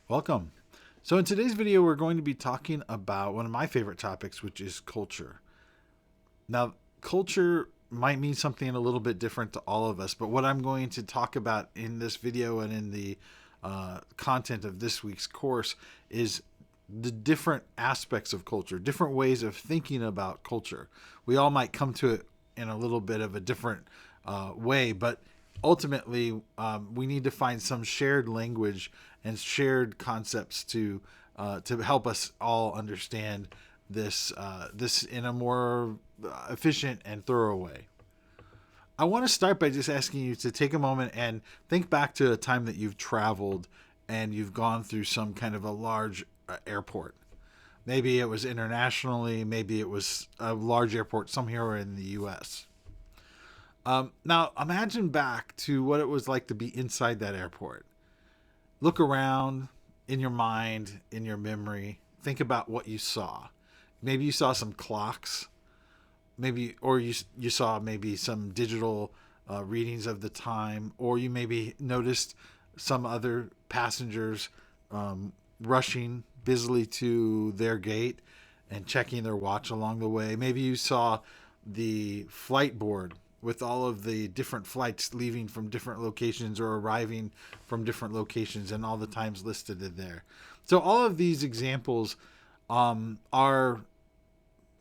Welcome. So in today's video, we're going to be talking about one of my favorite topics, which is culture. Now, culture might mean something a little bit different to all of us, but what I'm going to talk about in this video and in the content of this week's course is the different aspects of culture, different ways of thinking about culture. We all might come to it in a little bit of a different way, but ultimately we need to find some shared language and shared concepts to help us all understand this in a more efficient and thorough way. I want to start by just asking you to take a moment and think back to a time that you've traveled and you've gone through some kind of a large airport. Maybe it was internationally, maybe it was a large airport somewhere in the US. Now, imagine back to what it was like to be inside that airport. Look around in your mind, in your memory. Think about what you saw. Maybe you saw some clocks, maybe, or you saw maybe some digital readings of the time, or you maybe noticed some other passengers rushing busily to their gate and checking their watch along the way. Maybe you saw the flight board with all of the different flights leaving from different locations or arriving from different locations and all the times listed in there. So all of these examples are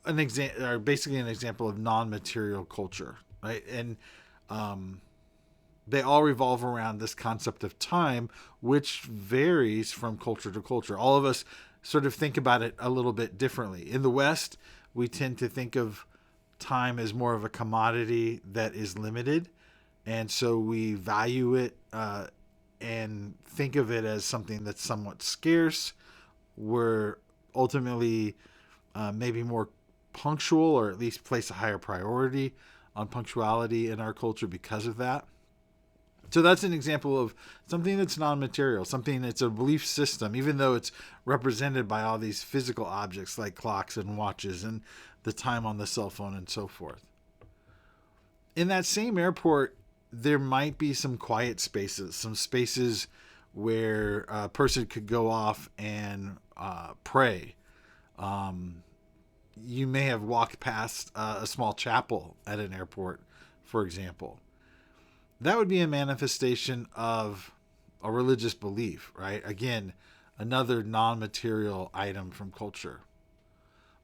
basically an example of non-material culture, right? And they all revolve around this concept of time, which varies from culture to culture. All of us sort of think about it a little bit differently. In the West, we tend to think of time as more of a commodity that is limited, and so we value it and think of it as something that's somewhat scarce. We're ultimately maybe more punctual, or at least place a higher priority on punctuality in our culture because of that. So that's an example of something that's non-material, something that's a belief system, even though it's represented by all these physical objects like clocks and watches and the time on the cell phone and so forth. In that same airport, there might be some quiet spaces, some spaces where a person could go off and pray. You may have walked past a small chapel at an airport, for example. That would be a manifestation of a religious belief, right? Again, another non-material item from culture.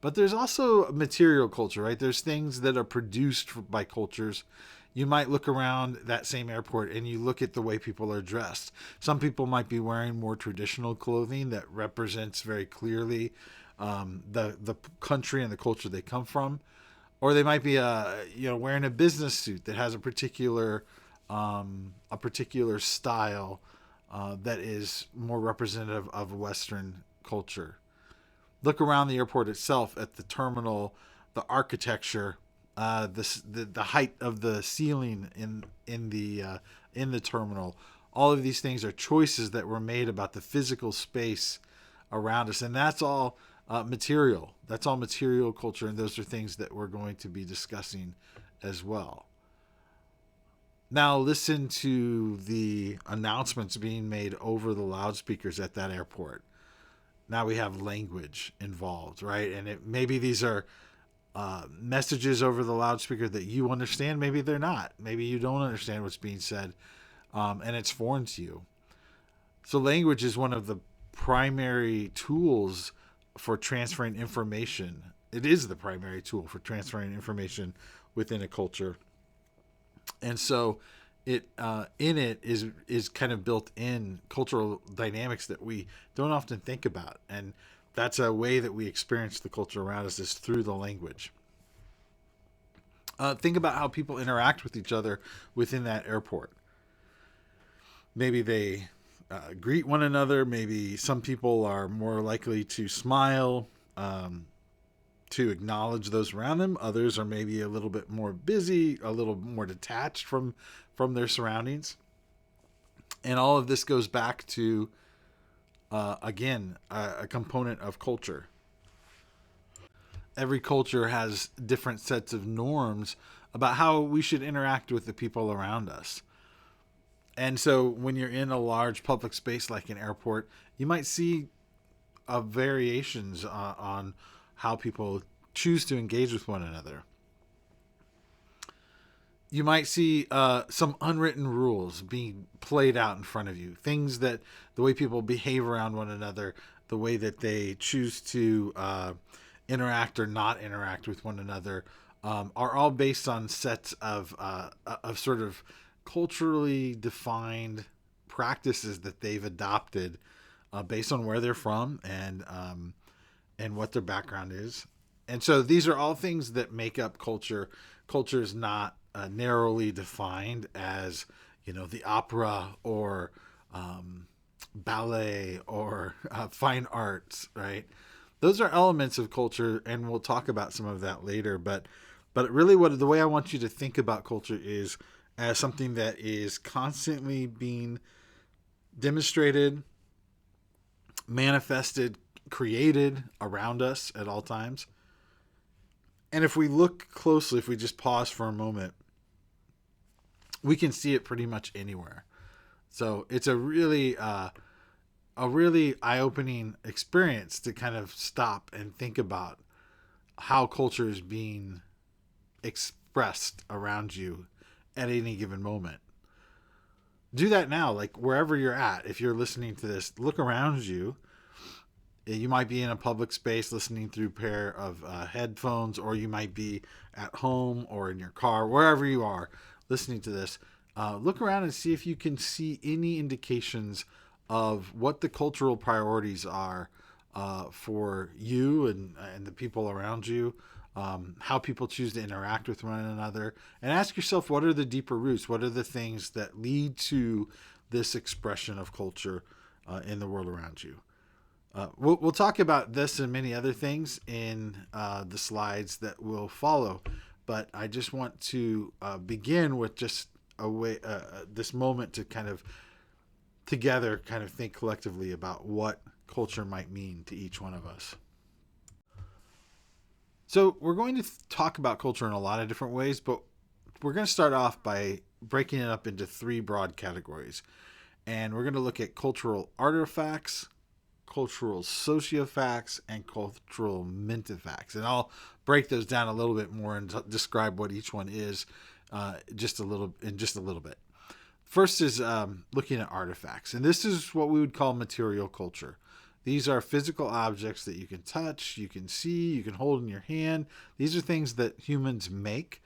But there's also material culture, right? There's things that are produced by cultures. You might look around that same airport and you look at the way people are dressed. Some people might be wearing more traditional clothing that represents very clearly the country and the culture they come from, or they might be wearing a business suit that has a particular style that is more representative of Western culture. Look around the airport itself at the terminal, the architecture, the height of the ceiling in the terminal. All of these things are choices that were made about the physical space around us, and that's all material. That's all material culture, and those are things that we're going to be discussing as well. Now listen to the announcements being made over the loudspeakers at that airport. Now we have language involved, right? And maybe these are messages over the loudspeaker that you understand. Maybe they're not. Maybe you don't understand what's being said, and it's foreign to you. So language is one of the primary tools for transferring information. It is the primary tool for transferring information within a culture. And so it in it is kind of built in cultural dynamics that we don't often think about, and that's a way that we experience the culture around us, is through the language. Think about how people interact with each other within that airport. Maybe they greet one another. Maybe some people are more likely to smile, to acknowledge those around them. Others are maybe a little bit more busy, a little more detached from their surroundings. And all of this goes back to, again, a component of culture. Every culture has different sets of norms about how we should interact with the people around us. And so when you're in a large public space like an airport, you might see variations on how people choose to engage with one another. You might see some unwritten rules being played out in front of you. Things that the way people behave around one another, the way that they choose to interact or not interact with one another, are all based on sets of sort of culturally defined practices that they've adopted based on where they're from and what their background is. And so these are all things that make up culture. Culture is not narrowly defined as, the opera or ballet or fine arts, right? Those are elements of culture, and we'll talk about some of that later. But really, the way I want you to think about culture is as something that is constantly being demonstrated, manifested, created around us at all times. And if we look closely, if we just pause for a moment, we can see it pretty much anywhere. So it's a really eye-opening experience to kind of stop and think about how culture is being expressed around you at any given moment. Do that now, like wherever you're at. If you're listening to this, look around you. You might be in a public space listening through a pair of headphones, or you might be at home or in your car, wherever you are listening to this. Look around and see if you can see any indications of what the cultural priorities are for you and the people around you, how people choose to interact with one another, and ask yourself, what are the deeper roots? What are the things that lead to this expression of culture in the world around you? We'll talk about this and many other things in the slides that will follow, but I just want to begin with just this moment to kind of together kind of think collectively about what culture might mean to each one of us. So we're going to talk about culture in a lot of different ways, but we're going to start off by breaking it up into three broad categories. And we're going to look at cultural artifacts, cultural sociofacts, and cultural mentifacts. And I'll break those down a little bit more and describe what each one is just a little bit. First is looking at artifacts. And this is what we would call material culture. These are physical objects that you can touch, you can see, you can hold in your hand. These are things that humans make.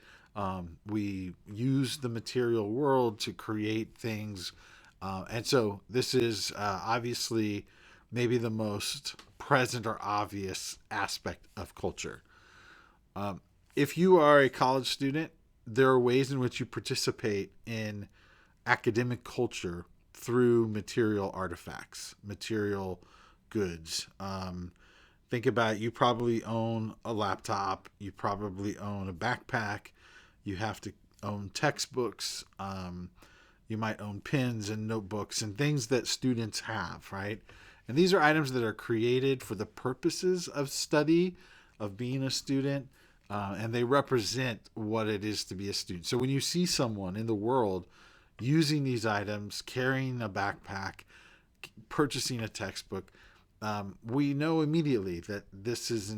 We use the material world to create things. And so this is obviously maybe the most present or obvious aspect of culture. If you are a college student, there are ways in which you participate in academic culture through material artifacts, material goods. Think about it. You probably own a laptop. You probably own a backpack. You have to own textbooks. You might own pens and notebooks and things that students have, right? And these are items that are created for the purposes of study, of being a student, and they represent what it is to be a student. So when you see someone in the world using these items, carrying a backpack, purchasing a textbook, we know immediately that this is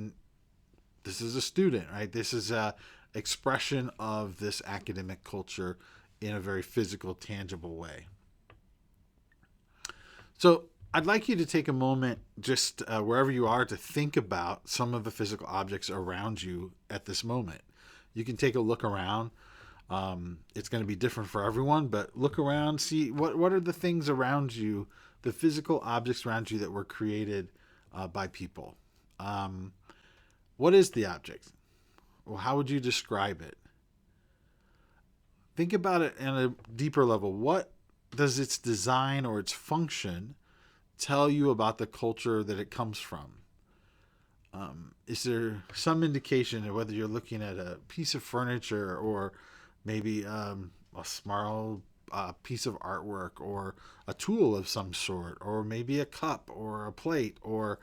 a student, right? This is a expression of this academic culture in a very physical, tangible way. So I'd like you to take a moment just wherever you are to think about some of the physical objects around you at this moment. You can take a look around. It's going to be different for everyone, but look around, see what are the things around you, the physical objects around you that were created by people. What is the object? Well, how would you describe it? Think about it on a deeper level. What does its design or its function tell you about the culture that it comes from? Is there some indication of whether you're looking at a piece of furniture or maybe a small piece of artwork or a tool of some sort, or maybe a cup or a plate or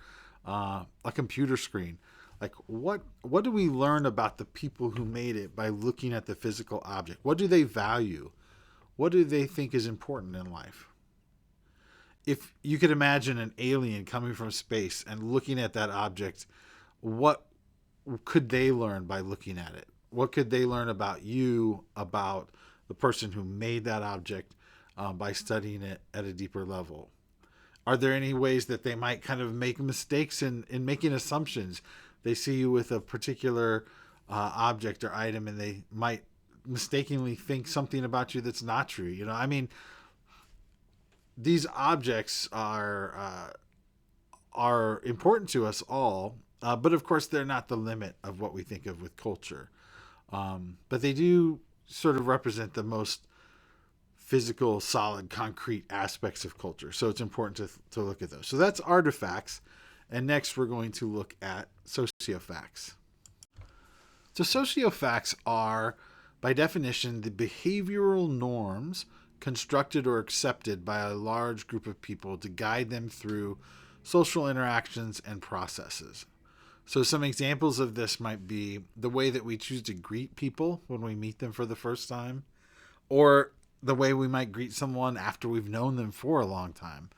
a computer screen? Like what do we learn about the people who made it by looking at the physical object? What do they value? what do they think is important in life? If you could imagine an alien coming from space and looking at that object, what could they learn by looking at it? What could they learn about you, about the person who made that object, by studying it at a deeper level? Are there any ways that they might kind of make mistakes in making assumptions? They see you with a particular object or item, and they might mistakenly think something about you that's not true. I mean, these objects are important to us all, but of course they're not the limit of what we think of with culture. But they do sort of represent the most physical, solid, concrete aspects of culture. So it's important to look at those. So that's artifacts. And next we're going to look at sociofacts. So sociofacts are, by definition, the behavioral norms constructed or accepted by a large group of people to guide them through social interactions and processes. So some examples of this might be the way that we choose to greet people when we meet them for the first time, or the way we might greet someone after we've known them for a long time.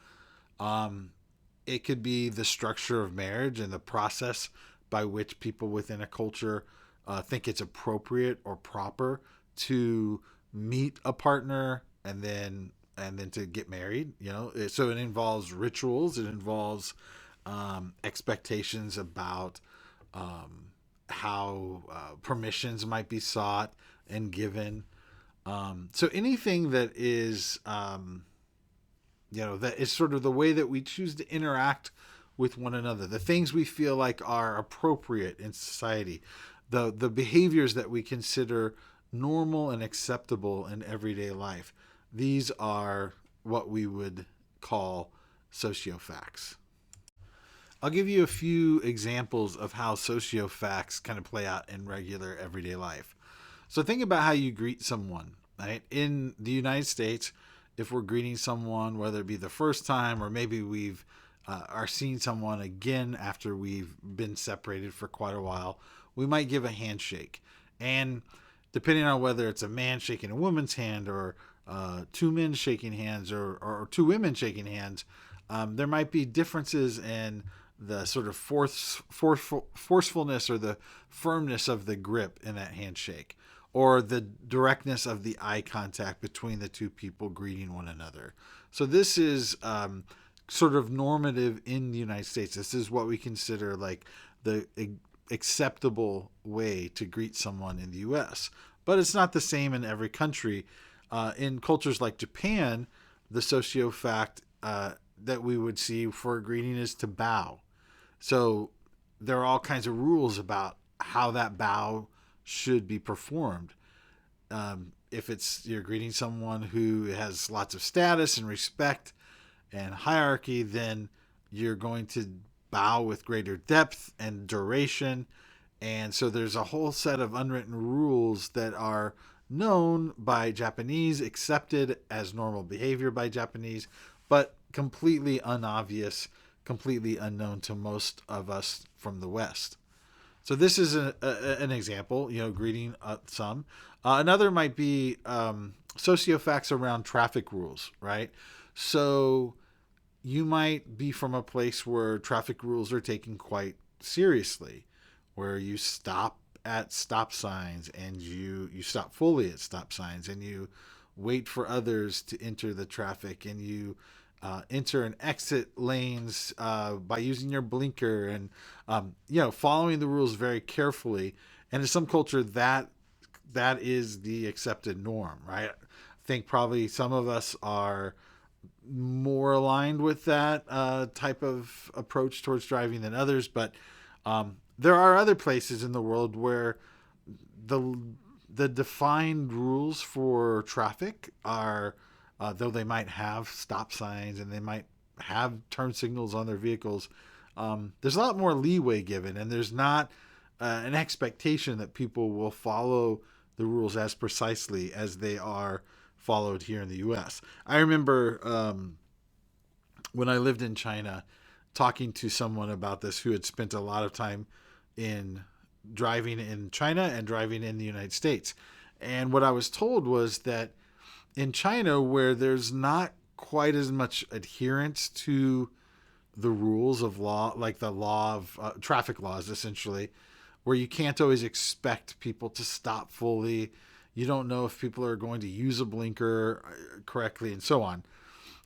It could be the structure of marriage and the process by which people within a culture think it's appropriate or proper to meet a partner and then to get married. So it involves rituals. It involves expectations about how permissions might be sought and given. So anything that is, that is sort of the way that we choose to interact with one another, the things we feel like are appropriate in society, the behaviors that we consider normal and acceptable in everyday life. These are what we would call sociofacts. I'll give you a few examples of how sociofacts kind of play out in regular everyday life. So think about how you greet someone, right? In the United States, if we're greeting someone, whether it be the first time or maybe we've are seeing someone again after we've been separated for quite a while, we might give a handshake. And depending on whether it's a man shaking a woman's hand or two men shaking hands or two women shaking hands, there might be differences in the sort of forcefulness or the firmness of the grip in that handshake, or the directness of the eye contact between the two people greeting one another. So this is sort of normative in the United States. This is what we consider like the acceptable way to greet someone in the U.S. But it's not the same in every country. In cultures like Japan, the sociofact that we would see for a greeting is to bow. So there are all kinds of rules about how that bow should be performed. If you're greeting someone who has lots of status and respect and hierarchy, then you're going to bow with greater depth and duration. And so there's a whole set of unwritten rules that are known by Japanese, accepted as normal behavior by Japanese, but completely unobvious, completely unknown to most of us from the West. So this is an example, greeting some. Another might be sociofacts around traffic rules, right? So you might be from a place where traffic rules are taken quite seriously, where you stop at stop signs and you stop fully at stop signs and you wait for others to enter the traffic and you enter and exit lanes by using your blinker and following the rules very carefully. And in some culture that is the accepted norm, right? I think probably some of us are more aligned with that type of approach towards driving than others, but there are other places in the world where the defined rules for traffic are, though they might have stop signs and they might have turn signals on their vehicles, there's a lot more leeway given, and there's not an expectation that people will follow the rules as precisely as they are followed here in the U.S. I remember when I lived in China talking to someone about this who had spent a lot of time in driving in China and driving in the United States. And what I was told was that In China, where there's not quite as much adherence to the rules of law, like the law of traffic laws, essentially, where you can't always expect people to stop fully. You don't know if people are going to use a blinker correctly and so on.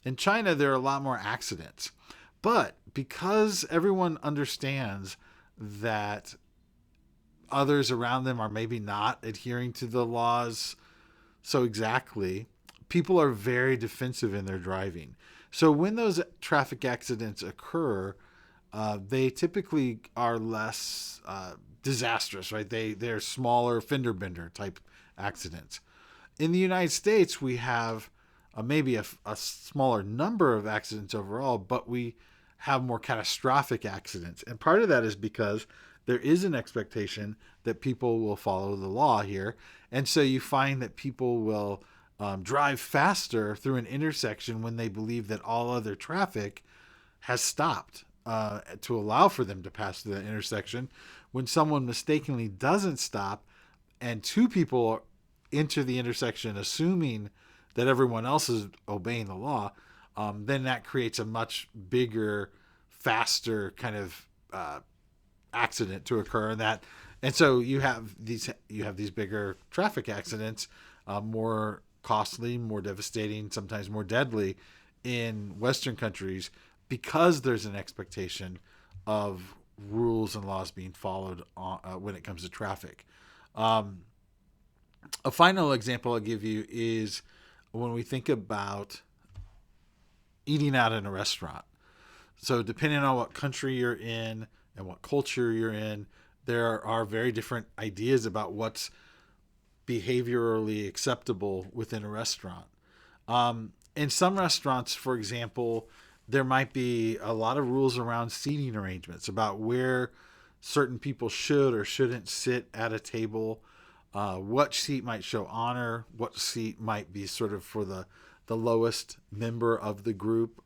In China, there are a lot more accidents. But because everyone understands that others around them are maybe not adhering to the laws so exactly, people are very defensive in their driving. So when those traffic accidents occur, they typically are less disastrous, right? They're smaller fender bender type accidents. In the United States, we have maybe a smaller number of accidents overall, but we have more catastrophic accidents. And part of that is because there is an expectation that people will follow the law here. And so you find that people will drive faster through an intersection when they believe that all other traffic has stopped to allow for them to pass through that intersection. When someone mistakenly doesn't stop and two people enter the intersection assuming that everyone else is obeying the law, then that creates a much bigger, faster kind of accident to occur. And so you have these bigger traffic accidents, more costly, more devastating, sometimes more deadly in Western countries because there's an expectation of rules and laws being followed when it comes to traffic. A final example I'll give you is when we think about eating out in a restaurant. So depending on what country you're in and what culture you're in, there are very different ideas about what's behaviorally acceptable within a restaurant. In some restaurants, for example, there might be a lot of rules around seating arrangements about where certain people should or shouldn't sit at a table, what seat might show honor, what seat might be sort of for the lowest member of the group,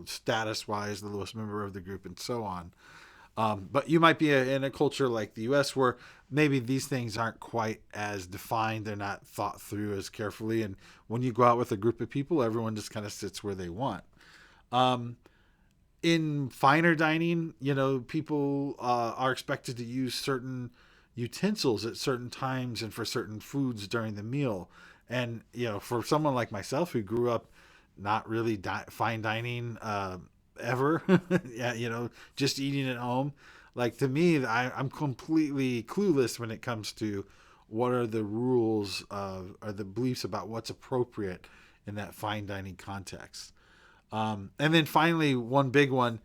status wise, the lowest member of the group, and so on. But you might be in a culture like the US where maybe these things aren't quite as defined. They're not thought through as carefully. And when you go out with a group of people, everyone just kind of sits where they want. In finer dining, people are expected to use certain utensils at certain times and for certain foods during the meal. And, for someone like myself who grew up not really fine dining ever, yeah, just eating at home, like to me, I'm completely clueless when it comes to what are the rules or the beliefs about what's appropriate in that fine dining context. And then finally, one big one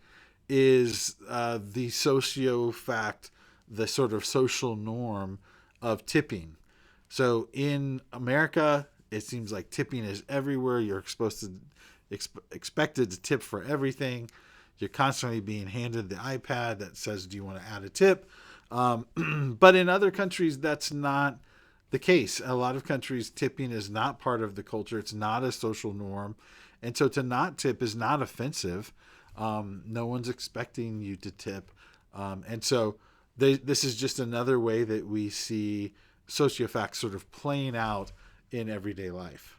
is the sociofact, the sort of social norm of tipping. So in America, it seems like tipping is everywhere. You're expected to tip for everything. You're constantly being handed the iPad that says, "Do you want to add a tip?" But in other countries, that's not the case. A lot of countries, tipping is not part of the culture. It's not a social norm. And so to not tip is not offensive. No one's expecting you to tip. And so this is just another way that we see sociofacts sort of playing out in everyday life.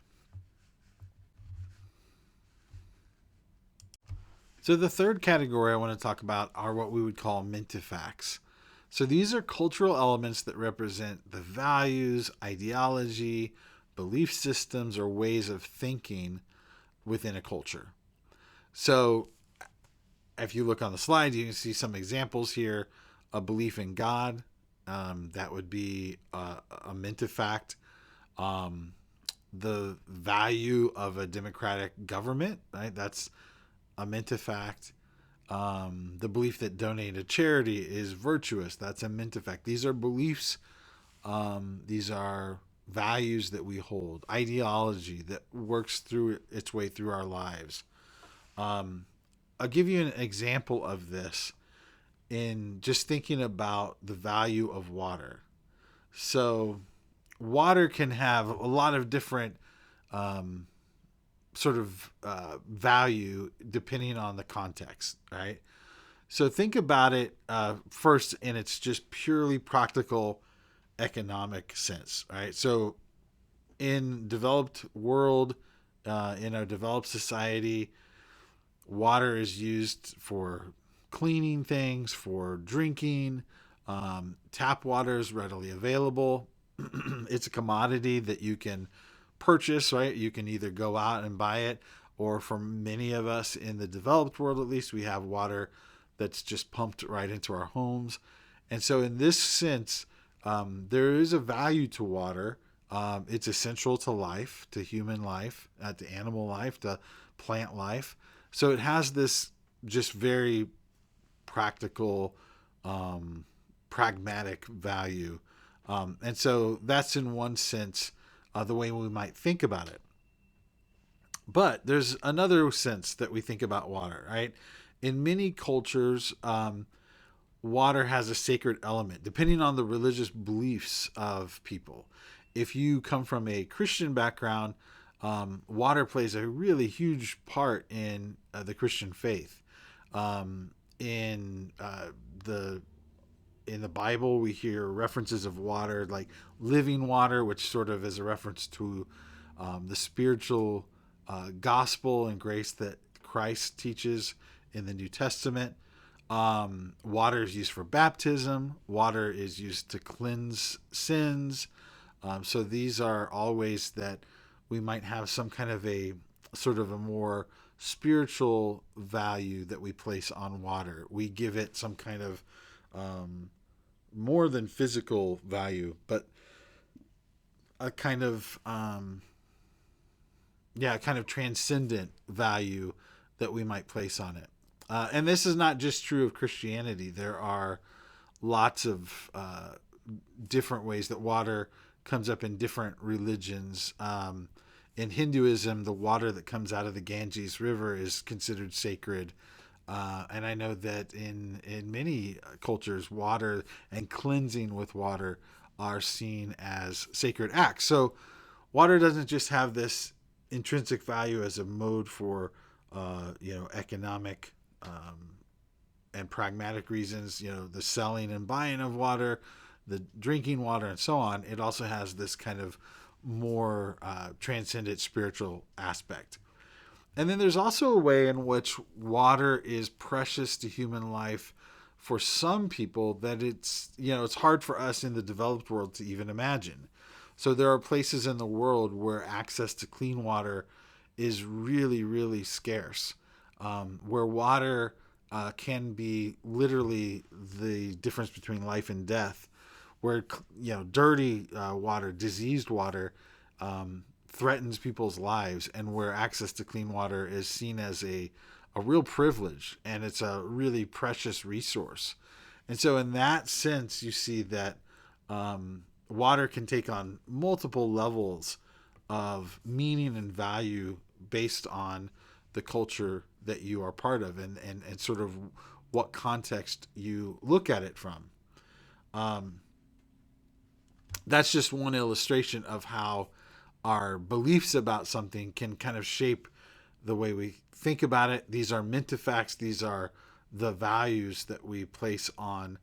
So the third category I want to talk about are what we would call mentifacts. So these are cultural elements that represent the values, ideology, belief systems, or ways of thinking within a culture. So if you look on the slide, you can see some examples here. A belief in God, that would be a mentifact. The value of a democratic government, right? That's a mentifact. The belief that donating to charity is virtuous, that's a mentifact. These are beliefs. These are values that we hold, ideology that works through its way through our lives. I'll give you an example of this in just thinking about the value of water. So water can have a lot of different value depending on the context, right? So think about it first in its just purely practical economic sense, right? So in developed world, in our developed society, water is used for cleaning things, for drinking. Tap water is readily available. It's a commodity that you can purchase, right? You can either go out and buy it, or for many of us in the developed world, at least, we have water that's just pumped right into our homes. And so, in this sense, there is a value to water. It's essential to life, to human life, to animal life, to plant life. So, it has this just very practical, pragmatic value. And so, that's in one sense the way we might think about it. But there's another sense that we think about water, right? In many cultures, water has a sacred element, depending on the religious beliefs of people. If you come from a Christian background, water plays a really huge part in the Christian faith. In the Bible, we hear references of water like living water, which sort of is a reference to the spiritual gospel and grace that Christ teaches in the New Testament. Water is used for baptism. Water is used to cleanse sins. So these are all ways that we might have some kind of a sort of a more spiritual value that we place on water. We give it some kind of more than physical value, but a kind of kind of transcendent value that we might place on it. And this is not just true of Christianity. There are lots of different ways that water comes up in different religions. In Hinduism, the water that comes out of the Ganges River is considered sacred. And I know that in many cultures, water and cleansing with water are seen as sacred acts. So water doesn't just have this intrinsic value as a mode for economic and pragmatic reasons, the selling and buying of water, the drinking water, and so on. It also has this kind of more transcendent spiritual aspect. And then there's also a way in which water is precious to human life for some people that it's hard for us in the developed world to even imagine. So there are places in the world where access to clean water is really, really scarce, where water can be literally the difference between life and death, where dirty water, diseased water, threatens people's lives, and where access to clean water is seen as a real privilege, and it's a really precious resource. And so in that sense, you see that water can take on multiple levels of meaning and value based on the culture that you are part of, and sort of what context you look at it from. That's just one illustration of how our beliefs about something can kind of shape the way we think about it. These are Mentifacts. These are the values that we place on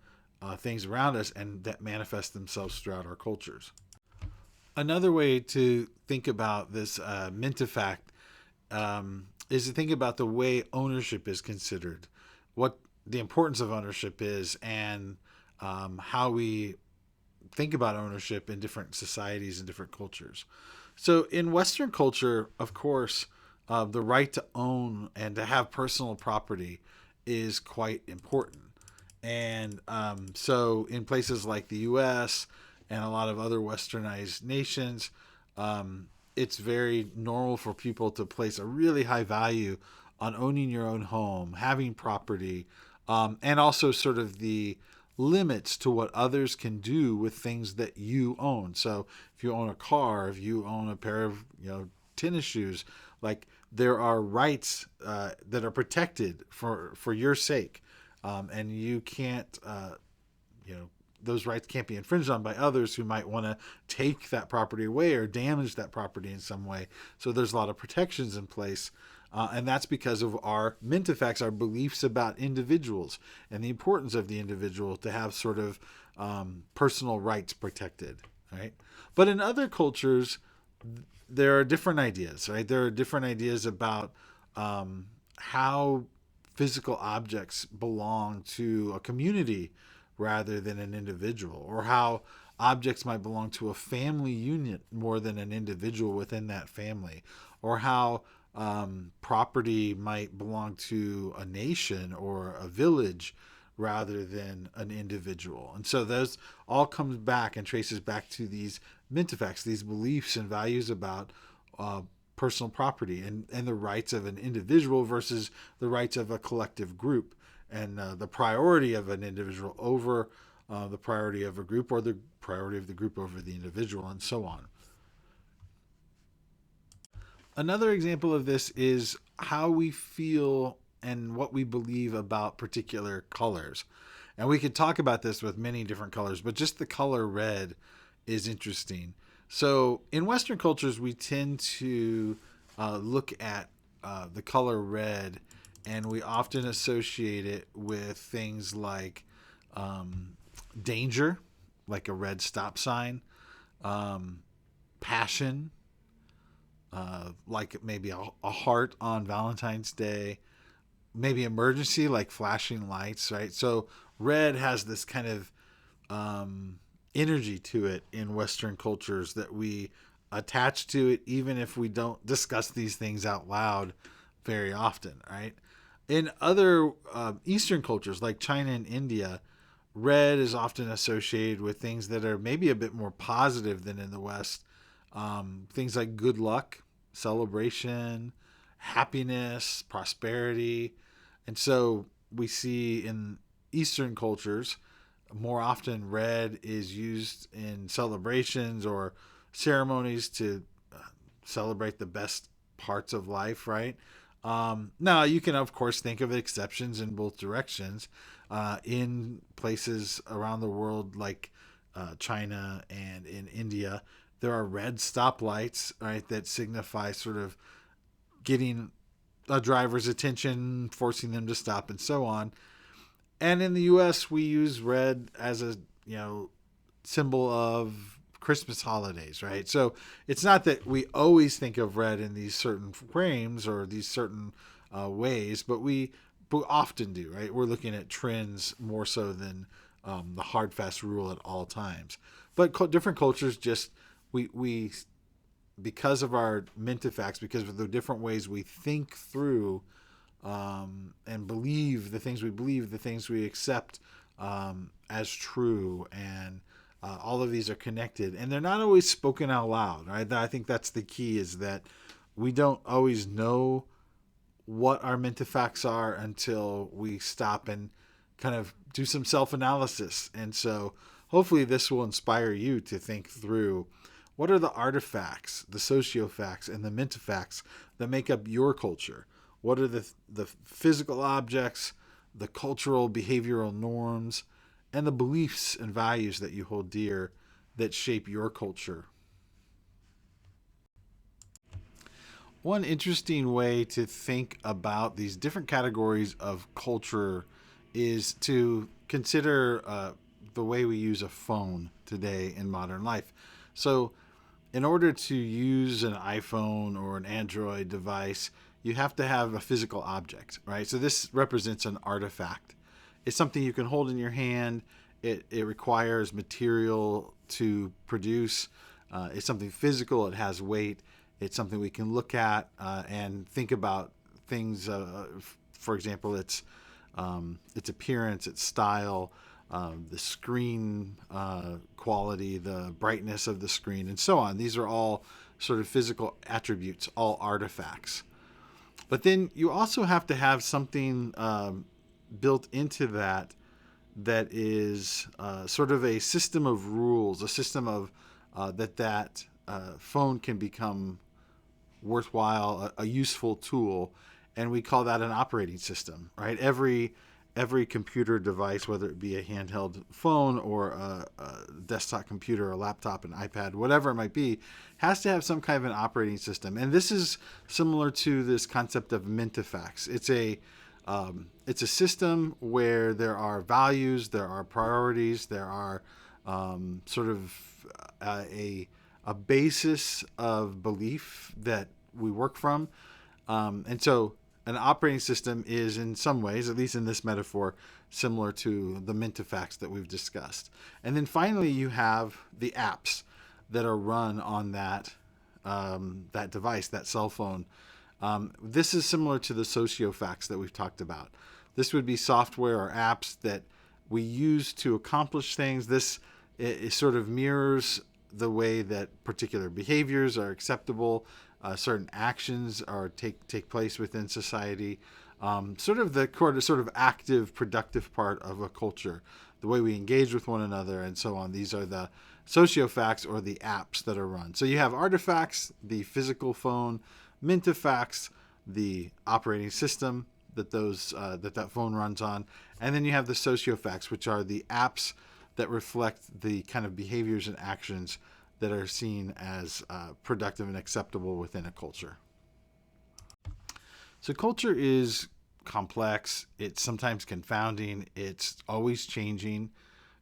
things around us and that manifest themselves throughout our cultures. Another way to think about this Mentifact is to think about the way ownership is considered, what the importance of ownership is, and how we think about ownership in different societies and different cultures. So in Western culture, of course, the right to own and to have personal property is quite important. And so in places like the U.S. and a lot of other westernized nations, it's very normal for people to place a really high value on owning your own home, having property, and also sort of the limits to what others can do with things that you own. So if you own a car, if you own a pair of tennis shoes, like there are rights that are protected for your sake, and you can't those rights can't be infringed on by others who might want to take that property away or damage that property in some way. So there's a lot of protections in place. And that's because of our Mentifacts, our beliefs about individuals and the importance of the individual to have sort of personal rights protected, right? But in other cultures, there are different ideas, right? There are different ideas about how physical objects belong to a community rather than an individual, or how objects might belong to a family unit more than an individual within that family, or how property might belong to a nation or a village rather than an individual. And so those all comes back and traces back to these Mentifacts, these beliefs and values about uh, personal property and the rights of an individual versus the rights of a collective group, and the priority of an individual over the priority of a group, or the priority of the group over the individual, and so on. Another example of this is how we feel and what we believe about particular colors. And we could talk about this with many different colors, but just the color red is interesting. So in Western cultures, we tend to look at the color red, and we often associate it with things like um, danger, like a red stop sign, um, passion, like maybe a heart on Valentine's Day, maybe emergency, like flashing lights, right? So red has this kind of energy to it in Western cultures that we attach to it, even if we don't discuss these things out loud very often, right? In other Eastern cultures like China and India, red is often associated with things that are maybe a bit more positive than in the West. Things like good luck, celebration, happiness, prosperity. And so we see in Eastern cultures, more often red is used in celebrations or ceremonies to celebrate the best parts of life, right? Now, you can, of course, think of exceptions in both directions. In places around the world like China and in India, there are red stoplights, right, that signify sort of getting a driver's attention, forcing them to stop, and so on. And in the U.S., we use red as a symbol of Christmas holidays, right? So it's not that we always think of red in these certain frames or these certain ways, but we often do, right? We're looking at trends more so than the hard fast rule at all times. But different cultures just we because of our Mentifacts, because of the different ways we think through and believe the things we believe, the things we accept as true, and all of these are connected, and they're not always spoken out loud, right? I think that's the key, is that we don't always know what our Mentifacts are until we stop and kind of do some self-analysis. And so hopefully this will inspire you to think through what are the artifacts, the sociofacts, and the Mentifacts that make up your culture. What are the physical objects, the cultural behavioral norms, and the beliefs and values that you hold dear that shape your culture? One interesting way to think about these different categories of culture is to consider the way we use a phone today in modern life. So, in order to use an iPhone or an Android device, you have to have a physical object, right? So, this represents an artifact. It's something you can hold in your hand. It requires material to produce. It's something physical. It has weight. It's something we can look at and think about things. For example, its appearance, its style, the screen quality, the brightness of the screen, and so on. These are all sort of physical attributes, all artifacts. But then you also have to have something built into that is sort of a system of rules, a system of that phone can become worthwhile, a useful tool, and we call that an operating system, right? Every computer device, whether it be a handheld phone or a desktop computer, a laptop, an iPad, whatever it might be, has to have some kind of an operating system. And this is similar to this concept of Mentifacts. It's a system where there are values, there are priorities, there are sort of a a basis of belief that we work from. And so an operating system is in some ways, at least in this metaphor, similar to the Mentifacts that we've discussed. And then finally, you have the apps that are run on that device, that cell phone. This is similar to the Sociofacts that we've talked about. This would be software or apps that we use to accomplish things. This it sort of mirrors the way that particular behaviors are acceptable, certain actions are take place within society. Sort of the active, productive part of a culture, the way we engage with one another, and so on. These are the Sociofacts, or the apps that are run. So you have artifacts, the physical phone, Mentifacts, the operating system that that phone runs on, and then you have the Sociofacts, which are the apps that reflect the kind of behaviors and actions that are seen as productive and acceptable within a culture. So culture is complex. It's sometimes confounding. It's always changing.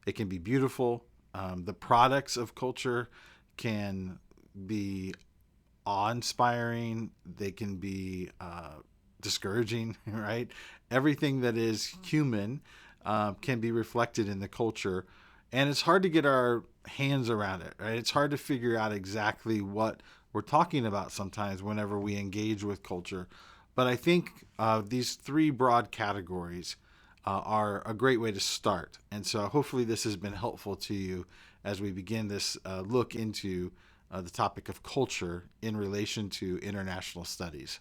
It can be beautiful. The products of culture can be awe-inspiring. They can be discouraging, right? Everything that is human can be reflected in the culture. And it's hard to get our hands around it, right? It's hard to figure out exactly what we're talking about sometimes whenever we engage with culture. But I think these three broad categories are a great way to start. And so hopefully this has been helpful to you as we begin this look into the topic of culture in relation to international studies.